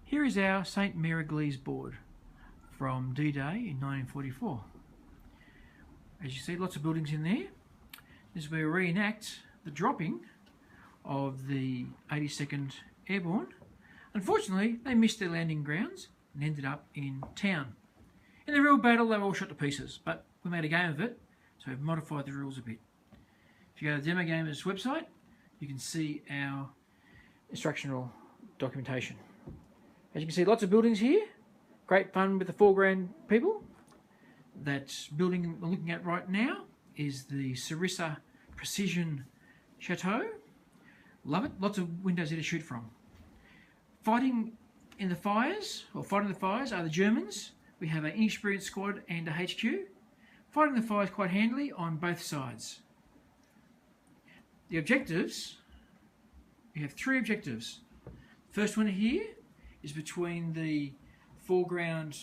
Here is our Ste Mere Elise board from D-Day in 1944. As you see, lots of buildings in there. This is where we reenact the dropping of the 82nd Airborne. Unfortunately, they missed their landing grounds and ended up in town. In the real battle, they were all shot to pieces, but we made a game of it, so we've modified the rules a bit. If you go to the Demo Gamers website, you can see our instructional documentation. As you can see, lots of buildings here. Great fun with the foreground people. That building we're looking at right now is the Sarissa Precision Chateau. Love it. Lots of windows here to shoot from. Fighting the fires are the Germans. We have an inexperienced squad and a HQ. Fighting the fires quite handily on both sides. The objectives, we have 3 objectives. First one here is between the foreground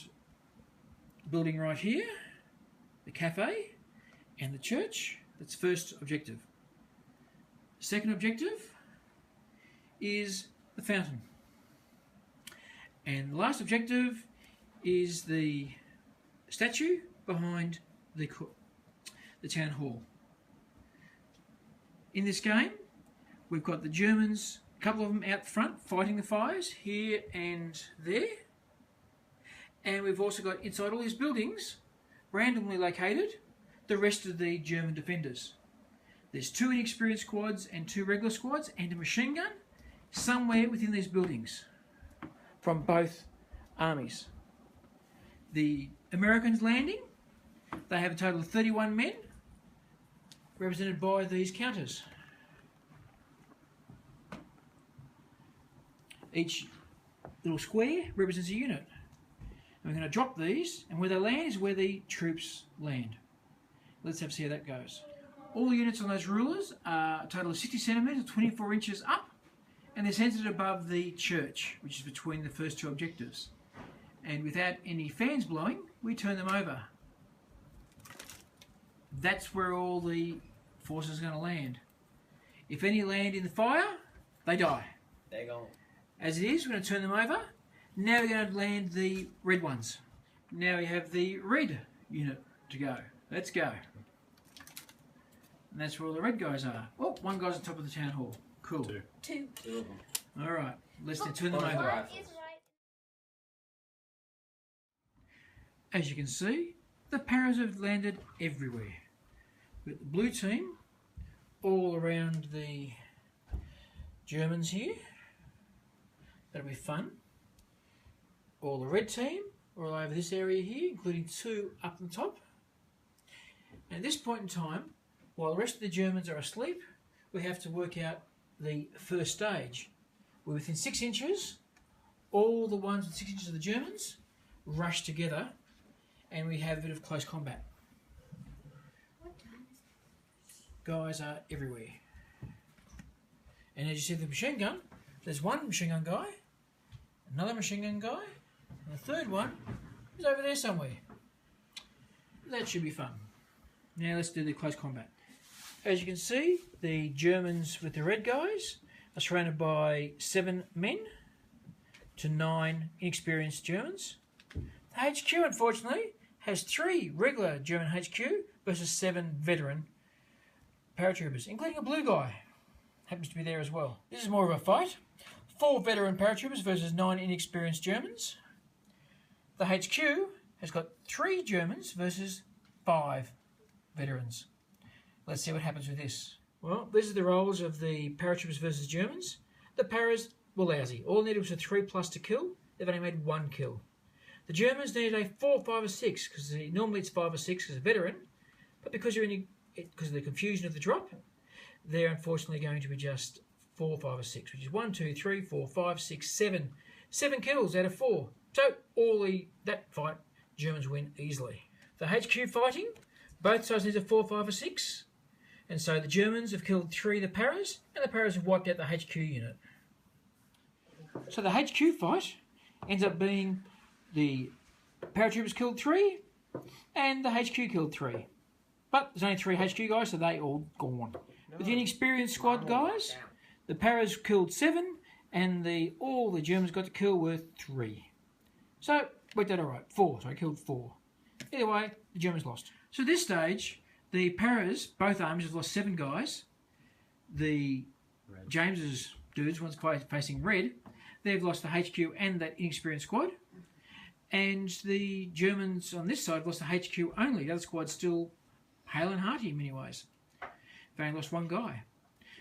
building right here, the cafe, and the church. That's first objective. Second objective is the fountain. And the last objective is the statue behind the town hall. In this game, we've got the Germans, a couple of them out front fighting the fires here and there. And we've also got inside all these buildings, randomly located, the rest of the German defenders. There's 2 inexperienced squads and 2 regular squads and a machine gun somewhere within these buildings from both armies. The Americans landing, they have a total of 31 men, represented by these counters. Each little square represents a unit. And we're going to drop these, and where they land is where the troops land. Let's have a see how that goes. All the units on those rulers are a total of 60 centimetres, 24 inches up, and they're centred above the church, which is between the first 2 objectives. And without any fans blowing, we turn them over. That's where all the forces are going to land. If any land in the fire, they die. They're gone. As it is, we're going to turn them over. Now we're going to land the red ones. Now we have the red unit to go. Let's go. And that's where all the red guys are. Oh, one guy's on top of the town hall. Cool. 2 of them. Alright, let's turn them over. As you can see, the paras have landed everywhere. We've got the blue team all around the Germans here. That'll be fun. All the red team are all over this area here, including 2 up on top. And at this point in time, while the rest of the Germans are asleep, we have to work out the first stage. We're within 6 inches, all the ones with 6 inches of the Germans rush together, and we have a bit of close combat. Guys are everywhere. And as you see the machine gun, there's one machine gun guy, another machine gun guy, and the third one is over there somewhere. That should be fun. Now let's do the close combat. As you can see, the Germans with the red guys are surrounded by 7 men to 9 inexperienced Germans. The HQ, unfortunately, has 3 regular German HQ versus 7 veteran paratroopers, including a blue guy. Happens to be there as well. This is more of a fight. 4 veteran paratroopers versus 9 inexperienced Germans. The HQ has got 3 Germans versus 5 veterans. Let's see what happens with this. Well, these are the roles of the paratroopers versus Germans. The paras were lousy. All needed was a 3+ to kill. They've only made 1 kill. The Germans needed a 4, 5 or 6, because normally it's 5 or 6 because a veteran, but because of the confusion of the drop, they're unfortunately going to be just 4, 5 or 6, which is 1, 2, 3, 4, 5, 6, 7. 7 kills out of 4. So that fight, Germans win easily. The HQ fighting, both sides need a 4, 5 or 6. And so the Germans have killed 3 of the paras, and the paras have wiped out the HQ unit. So the HQ fight ends up being the paratroopers killed 3, and the HQ killed 3. But there's only 3 HQ guys, so they all gone. With the inexperienced squad guys, the paras killed 7, and all the Germans got to kill were 3. So, worked out alright. 4, so I killed 4. Either way, the Germans lost. So at this stage, the Paras, both armies, have lost 7 guys. The James's dudes, one's facing red, they've lost the HQ and that inexperienced squad. And the Germans on this side have lost the HQ only. The other squad's still hale and hearty in many ways. They only lost 1 guy.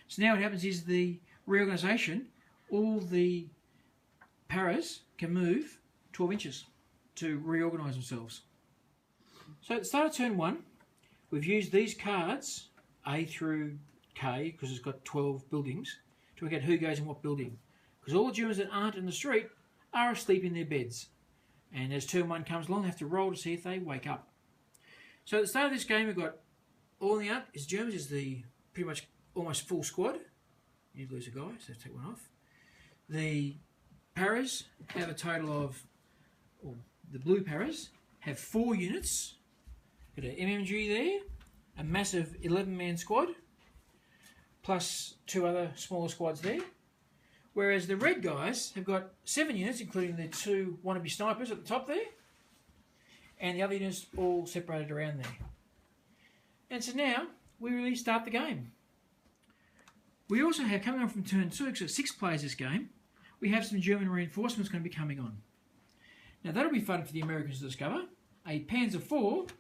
So now what happens is the reorganisation, all the Paras can move 12 inches to reorganise themselves. So at the start of turn 1, we've used these cards, A through K, because it's got 12 buildings, to work out who goes in what building. Because all the Germans that aren't in the street are asleep in their beds. And as turn 1 comes along, they have to roll to see if they wake up. So at the start of this game, we've got all in the out is Germans is the pretty much almost full squad. You lose a guy, so take one off. The Paras have a total of, the blue Paras have 4 units. Got an MMG there, a massive 11-man squad, plus 2 other smaller squads there. Whereas the red guys have got 7 units, including the 2 wannabe snipers at the top there, and the other units all separated around there. And so now we really start the game. We also have, coming on from turn 2, because 6 players this game, we have some German reinforcements going to be coming on. Now that'll be fun for the Americans to discover. A Panzer IV,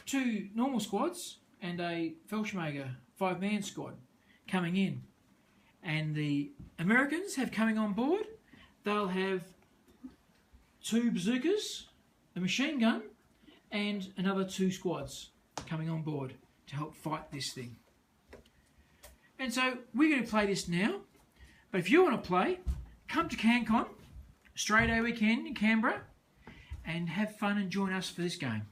2 normal squads, and a Fallschirmjäger 5-man squad coming in. And the Americans have coming on board, they'll have 2 bazookas, a machine gun, and another 2 squads coming on board to help fight this thing. And so we're going to play this now, but if you want to play, come to Cancon, Australia Day weekend in Canberra, and have fun and join us for this game.